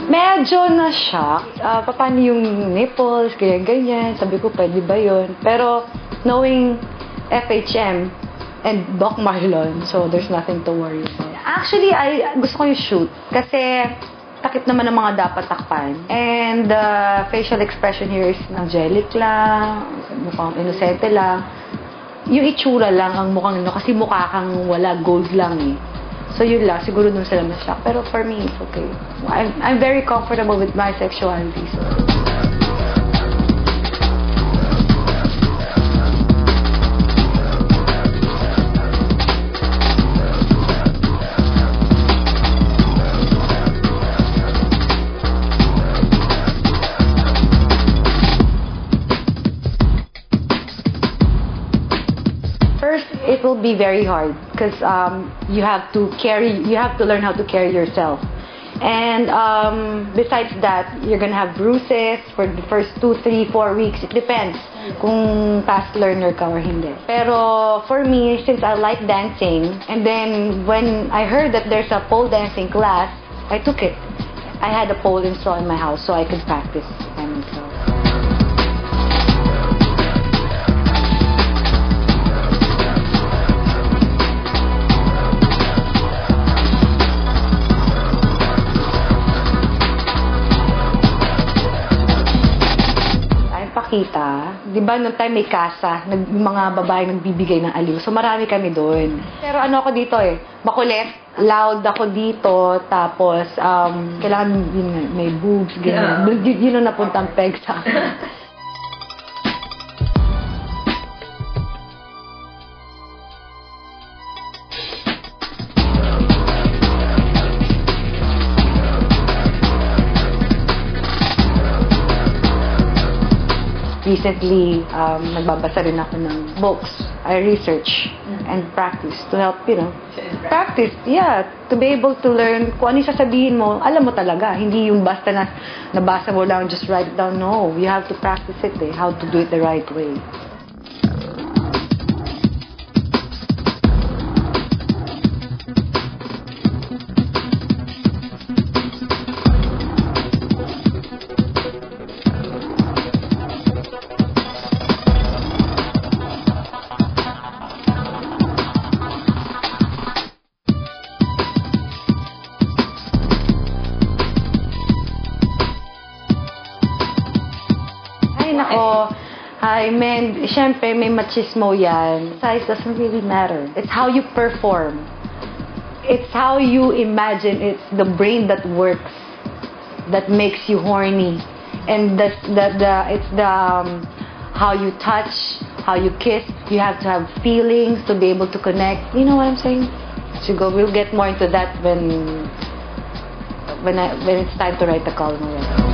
Medyo na-shock. Paano yung nipples, ganyan-ganyan. Sabi ko, pwede ba yun? Pero knowing FHM and Doc Marlon, so there's nothing to worry about. Actually, gusto ko yung shoot. Kasi takip naman ng mga dapat takpan. And facial expression here is angelic lang, mukhang inosente lang. Yung itsura lang ang mukhang kasi mukha kang wala, gold lang eh. So yun lang, siguro dun sila na-shock. Pero for me, it's okay. I'm very comfortable with my sexuality. So. First, it will be very hard because you have to learn how to carry yourself. And besides that, you're gonna have bruises for the first 2, 3, 4 weeks. It depends kung fast learner ka or hindi. Pero for me, since I like dancing, and then when I heard that there's a pole dancing class, I took it. I had a pole installed in my house so I could practice by myself. Pakita, di ba noong time may kasa, mga babae nagbibigay ng aliw. So marami kami doon. Pero ano ako dito eh, makulit, loud ako dito, tapos kailangan yun, may boobs, ganyan. Yeah. Yun ang napuntang peg sa akin. Recently, nagbabasa rin ako ng books. I research and practice to help, practice, to be able to learn kung ano yung sasabihin mo, alam mo talaga. Hindi yung basta na nabasa mo lang, just write it down. No, you have to practice it, how to do it the right way. Nako, syempre may machismo yan. Size doesn't really matter. It's how you perform. It's how you imagine. It's the brain that works, that makes you horny. And it's how you touch, how you kiss. You have to have feelings to be able to connect. You know what I'm saying? We'll get more into that when it's time to write the column already.